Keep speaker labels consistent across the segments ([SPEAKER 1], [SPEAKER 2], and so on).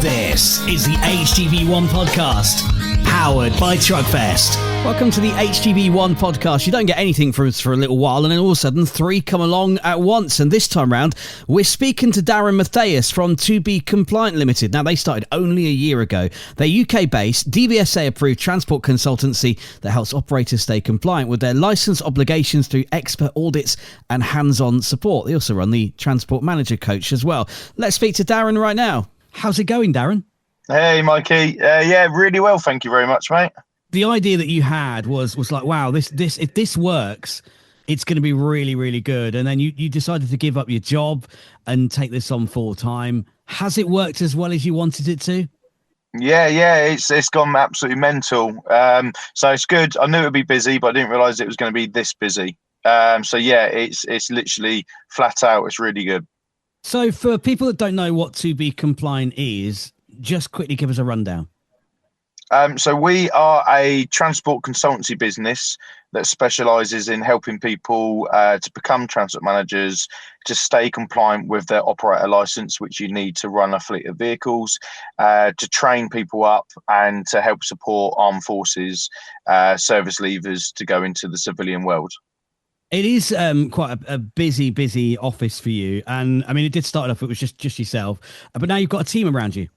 [SPEAKER 1] This is the HGV1 podcast, powered by Truckfest. Welcome to the HGV1 podcast. You don't get anything from us for a little while, and then all of a sudden, three come along at once. And this time round, we're speaking to Darren Matthias from To Be Compliant Limited. Now, they started only a year ago. They're UK-based, DVSA-approved transport consultancy that helps operators stay compliant with their licence obligations through expert audits and hands-on support. They also run the Transport Manager Coach as well. Let's speak to Darren right now. How's it going, Darren?
[SPEAKER 2] Hey, Mikey. Yeah, really well. Thank you very much, mate.
[SPEAKER 1] The idea that you had was like, wow, this if this works, it's going to be really, really good. And then you decided to give up your job and take this on full time. Has it worked as well as you wanted it to?
[SPEAKER 2] Yeah, it's gone absolutely mental. So it's good. I knew it would be busy, but I didn't realise it was going to be this busy. So yeah, it's literally flat out. It's really good.
[SPEAKER 1] So for people that don't know what To Be Compliant is, just quickly give us a rundown.
[SPEAKER 2] So we are a transport consultancy business that specialises in helping people to become transport managers, to stay compliant with their operator licence, which you need to run a fleet of vehicles, to train people up and to help support armed forces, service leavers to go into the civilian world.
[SPEAKER 1] It is quite a busy office for you. And I mean, it did start off, it was just yourself, but now you've got a team around you.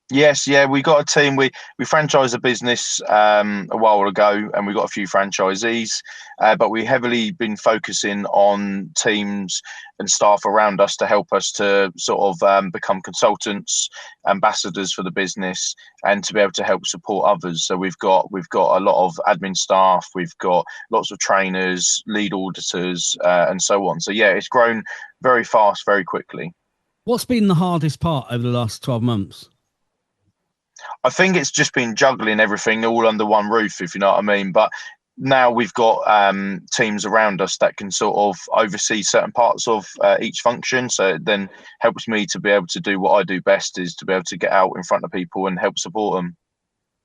[SPEAKER 2] Yes, yeah, we got a team. We franchised a business a while ago, and we got a few franchisees, but we heavily been focusing on teams and staff around us to help us to sort of become consultants, ambassadors for the business, and to be able to help support others. So we've got a lot of admin staff, we've got lots of trainers, lead auditors, and so on. So yeah, it's grown very fast, very quickly.
[SPEAKER 1] What's been the hardest part over the last 12 months?
[SPEAKER 2] I think it's just been juggling everything all under one roof, if you know what I mean. But now we've got teams around us that can sort of oversee certain parts of each function. So it then helps me to be able to do what I do best, is to be able to get out in front of people and help support them.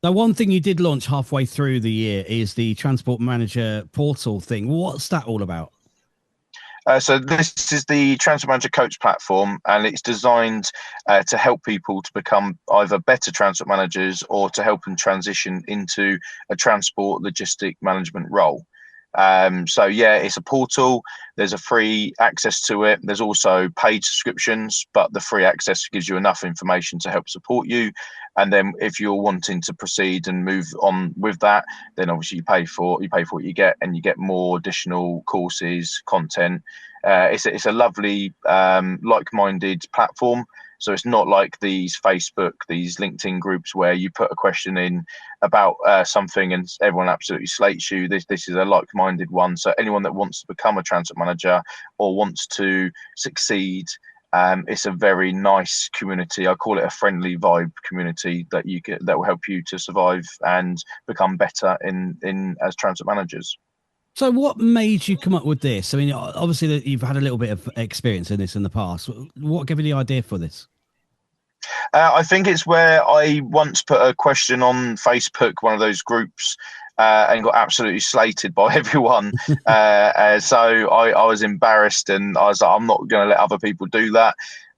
[SPEAKER 1] Now, one thing you did launch halfway through the year is the Transport Manager portal thing. What's that all about?
[SPEAKER 2] So this is the Transport Manager Coach platform, and it's designed to help people to become either better transport managers or to help them transition into a transport logistic management role. So yeah, it's a portal. There's a free access to it. There's also paid subscriptions, but the free access gives you enough information to help support you. And then if you're wanting to proceed and move on with that, then obviously you pay for what you get, and you get more additional courses, content. It's a lovely like-minded platform. So it's not like these Facebook, these LinkedIn groups where you put a question in about something and everyone absolutely slates you. This is a like-minded one. So anyone that wants to become a transport manager or wants to succeed, it's a very nice community. I call it a friendly vibe community that will help you to survive and become better in as transport managers.
[SPEAKER 1] So what made you come up with this? I mean, obviously you've had a little bit of experience in this in the past. What gave you the idea for this?
[SPEAKER 2] I think it's where I once put a question on Facebook, one of those groups, and got absolutely slated by everyone. So I was embarrassed, and I was like, I'm not going to let other people do that.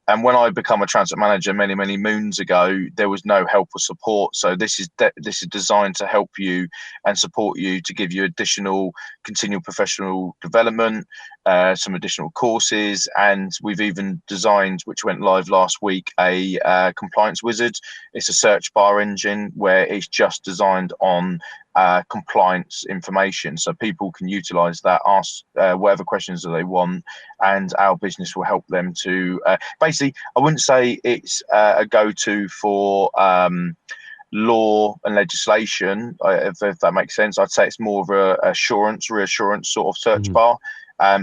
[SPEAKER 2] And when I become a transport manager many moons ago, there was no help or support. So this is designed to help you and support you, to give you additional continual professional development, some additional courses, and we've even designed, which went live last week, a compliance wizard. It's a search bar engine where it's just designed on compliance information, so people can utilize that, ask whatever questions that they want, and our business will help them to basically, I wouldn't say it's a go-to for law and legislation, if that makes sense. I'd say it's more of a reassurance sort of search bar,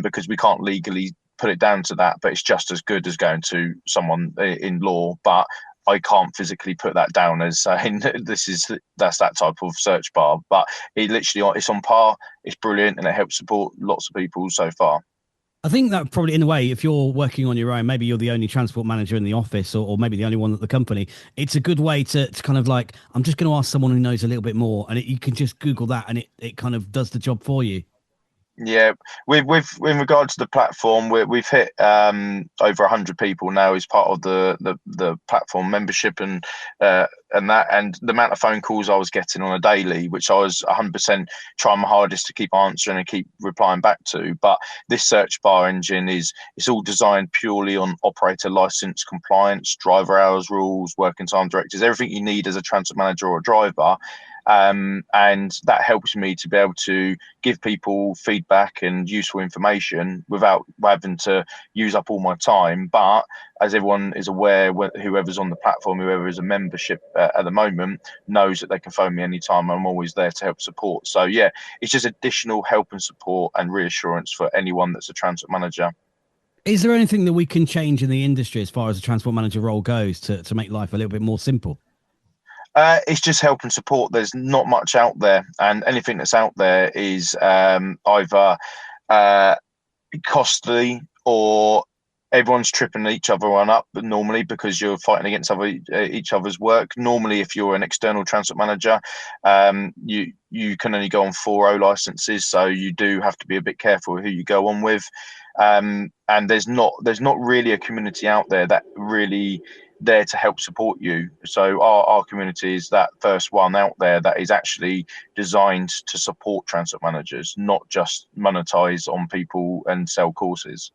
[SPEAKER 2] because we can't legally put it down to that, but it's just as good as going to someone in law. But I can't physically put that down as saying that's that type of search bar, but it's on par. It's brilliant, and it helps support lots of people so far.
[SPEAKER 1] I think that probably, in a way, if you're working on your own, maybe you're the only transport manager in the office, or maybe the only one at the company, it's a good way to kind of like, I'm just going to ask someone who knows a little bit more, and you can just Google that, and it kind of does the job for you.
[SPEAKER 2] Yeah, with in regard to the platform, we've hit over 100 people now as part of the platform membership, and the amount of phone calls I was getting on a daily, which I was 100% trying my hardest to keep answering and keep replying back to. But this search bar engine it's all designed purely on operator license compliance, driver hours rules, working time directives, everything you need as a transport manager or a driver. And that helps me to be able to give people feedback and useful information without having to use up all my time. But as everyone is aware, whoever's on the platform, whoever is a membership at the moment, knows that they can phone me anytime. I'm always there to help support. So yeah, it's just additional help and support and reassurance for anyone that's a transport manager.
[SPEAKER 1] Is there anything that we can change in the industry as far as the transport manager role goes to make life a little bit more simple?
[SPEAKER 2] It's just help and support. There's not much out there, and anything that's out there is either costly or everyone's tripping each other on up. But normally, because you're fighting against each other's work. Normally, if you're an external transport manager, you can only go on 4O licenses, so you do have to be a bit careful who you go on with. And there's not really a community out there that really there to help support you. So our community is that first one out there that is actually designed to support transport managers, not just monetize on people and sell courses.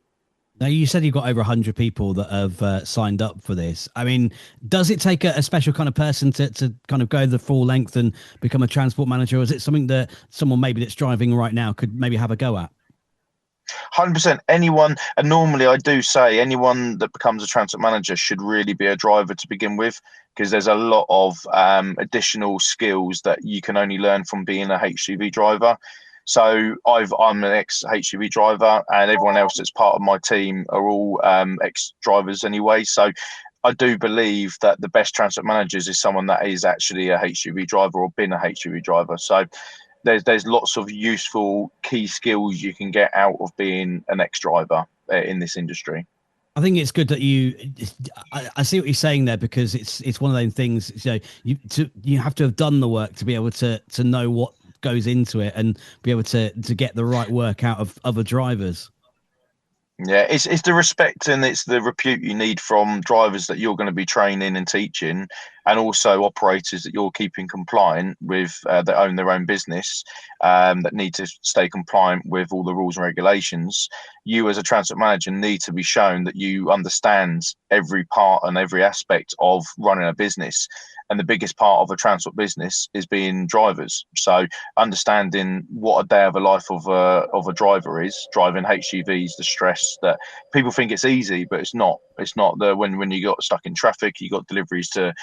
[SPEAKER 1] Now, you said you've got over 100 people that have signed up for this. I mean, does it take a special kind of person to kind of go the full length and become a transport manager? Or is it something that someone maybe that's driving right now could maybe have a go at?
[SPEAKER 2] 100%. Anyone, and normally I do say anyone that becomes a transport manager should really be a driver to begin with, because there's a lot of additional skills that you can only learn from being a HGV driver. So I'm an ex-HGV driver, and everyone else that's part of my team are all ex-drivers anyway. So I do believe that the best transport managers is someone that is actually a HGV driver or been a HGV driver. So there's lots of useful key skills you can get out of being an ex-driver in this industry.
[SPEAKER 1] I think it's good that I see what you're saying there, because it's one of those things. So you have to have done the work to be able to know what goes into it and be able to get the right work out of other drivers.
[SPEAKER 2] Yeah, it's the respect and it's the repute you need from drivers that you're going to be training and teaching, and also operators that you're keeping compliant with, that own their own business, that need to stay compliant with all the rules and regulations. You as a transport manager need to be shown that you understand every part and every aspect of running a business. And the biggest part of a transport business is being drivers. So understanding what a day of a life of a driver is, driving HGVs, the stress that people think it's easy, but it's not. It's not. When you got stuck in traffic, you got deliveries to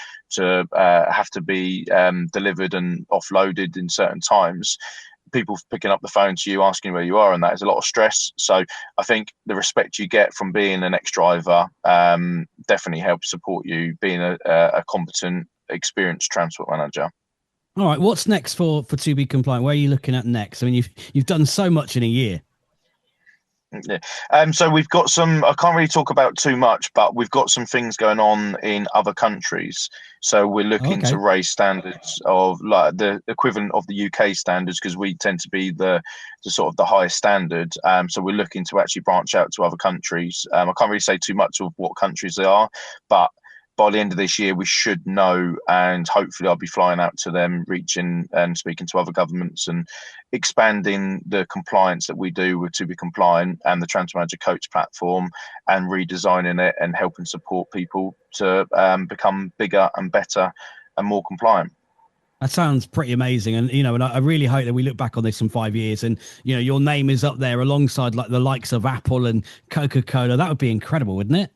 [SPEAKER 2] have to be delivered and offloaded in certain times. People picking up the phone to you, asking where you are, and that is a lot of stress. So I think the respect you get from being an ex-driver definitely helps support you being a competent, experienced transport manager.
[SPEAKER 1] All right, what's next for To Be Compliant? Where are you looking at next? I mean, you've done so much in a year.
[SPEAKER 2] Yeah. So we've got some, I can't really talk about too much, but we've got some things going on in other countries. So we're looking to raise standards of like the equivalent of the UK standards, because we tend to be the sort of the highest standard. So we're looking to actually branch out to other countries. I can't really say too much of what countries they are, but by the end of this year, we should know, and hopefully I'll be flying out to them, reaching and speaking to other governments and expanding the compliance that we do with To Be Compliant and the Transport Manager Coach platform, and redesigning it and helping support people to become bigger and better and more compliant.
[SPEAKER 1] That sounds pretty amazing. And, and I really hope that we look back on this in 5 years and, your name is up there alongside like the likes of Apple and Coca-Cola. That would be incredible, wouldn't it?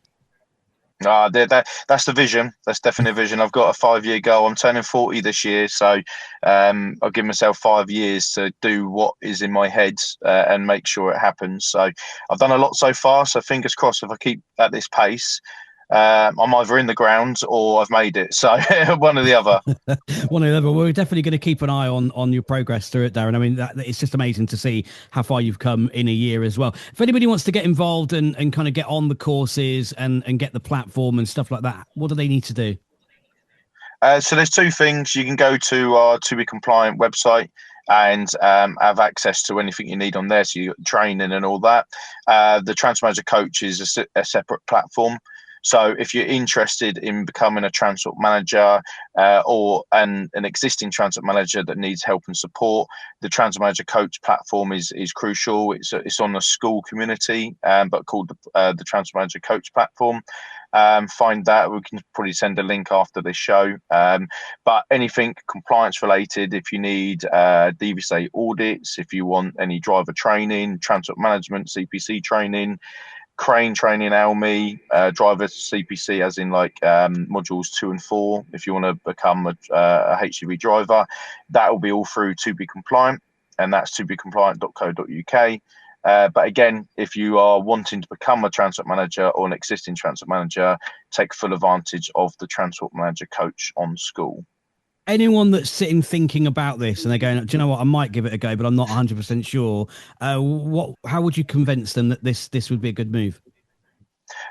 [SPEAKER 2] That's the vision. That's definitely a vision. I've got a 5-year goal. I'm turning 40 this year, so I'll give myself 5 years to do what is in my head and make sure it happens. So I've done a lot so far. So fingers crossed, if I keep at this pace, I'm either in the ground or I've made it. So one or the other.
[SPEAKER 1] One or the other. We're definitely going to keep an eye on your progress through it, Darren. I mean, it's just amazing to see how far you've come in a year as well. If anybody wants to get involved and kind of get on the courses and get the platform and stuff like that, what do they need to do?
[SPEAKER 2] So there's two things. You can go to our To Be Compliant website, and have access to anything you need on there. So you got training and all that. The Transport Manager Coach is a separate platform. So if you're interested in becoming a transport manager or an existing transport manager that needs help and support, the Transport Manager Coach platform is crucial. It's on the school community, but called the Transport Manager Coach platform. Find that. We can probably send a link after this show. But anything compliance related, if you need DVSA audits, if you want any driver training, transport management, CPC training, crane training, ALMI, driver CPC, as in like modules 2 and 4. If you want to become a HGV driver, that will be all through To Be Compliant, and that's tobecompliant.co.uk. But again, if you are wanting to become a transport manager or an existing transport manager, take full advantage of the Transport Manager Coach on school.
[SPEAKER 1] Anyone that's sitting thinking about this and they're going, do you know what, I might give it a go, but I'm not 100% sure. How would you convince them that this would be a good move?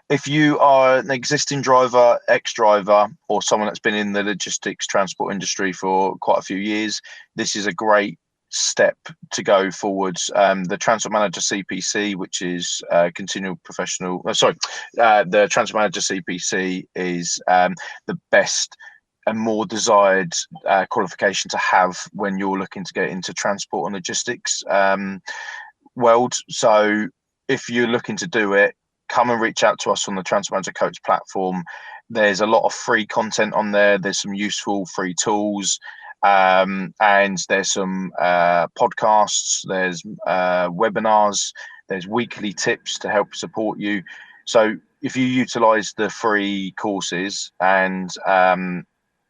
[SPEAKER 2] If you are an existing driver, ex-driver, or someone that's been in the logistics transport industry for quite a few years, this is a great step to go forwards. The Transport Manager CPC, which is the Transport Manager CPC is the best and more desired qualification to have when you're looking to get into transport and logistics world. So if you're looking to do it, come and reach out to us on the Transport Manager Coach platform. There's a lot of free content on there. There's some useful free tools, and there's some podcasts, there's webinars, there's weekly tips to help support you. So if you utilize the free courses, and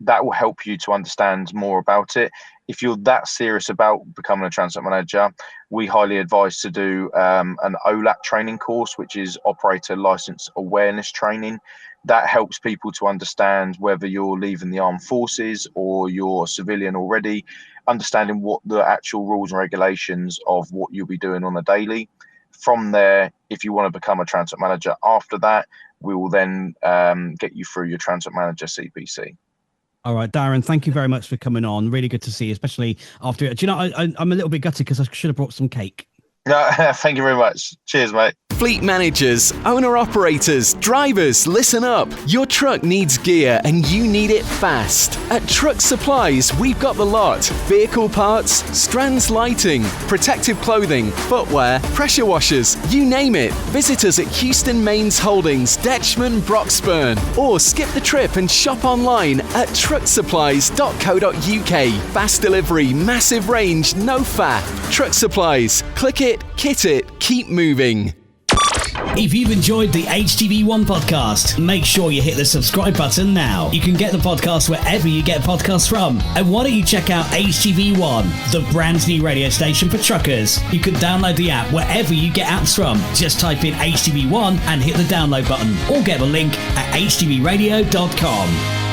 [SPEAKER 2] that will help you to understand more about it. If you're that serious about becoming a transport manager, we highly advise to do an OLAT training course, which is Operator License Awareness Training. That helps people to understand whether you're leaving the armed forces or you're a civilian already, understanding what the actual rules and regulations of what you'll be doing on a daily. From there, if you want to become a transport manager after that, we will then get you through your transport manager CPC.
[SPEAKER 1] All right, Darren, thank you very much for coming on. Really good to see you, especially after it. Do you know, I'm a little bit gutted because I should have brought some cake.
[SPEAKER 2] No, thank you very much. Cheers, mate.
[SPEAKER 3] Fleet managers, owner-operators, drivers, listen up. Your truck needs gear and you need it fast. At Truck Supplies, we've got the lot. Vehicle parts, strands lighting, protective clothing, footwear, pressure washers, you name it. Visit us at Houston Mains Holdings, Detchman, Broxburn, or skip the trip and shop online at trucksupplies.co.uk. Fast delivery, massive range, no faff. Truck Supplies. Click it, kit it, keep moving.
[SPEAKER 1] If you've enjoyed the HGV1 podcast, make sure you hit the subscribe button now. You can get the podcast wherever you get podcasts from. And why don't you check out HGV1, the brand new radio station for truckers. You can download the app wherever you get apps from. Just type in HGV1 and hit the download button, or get the link at hgvradio.com.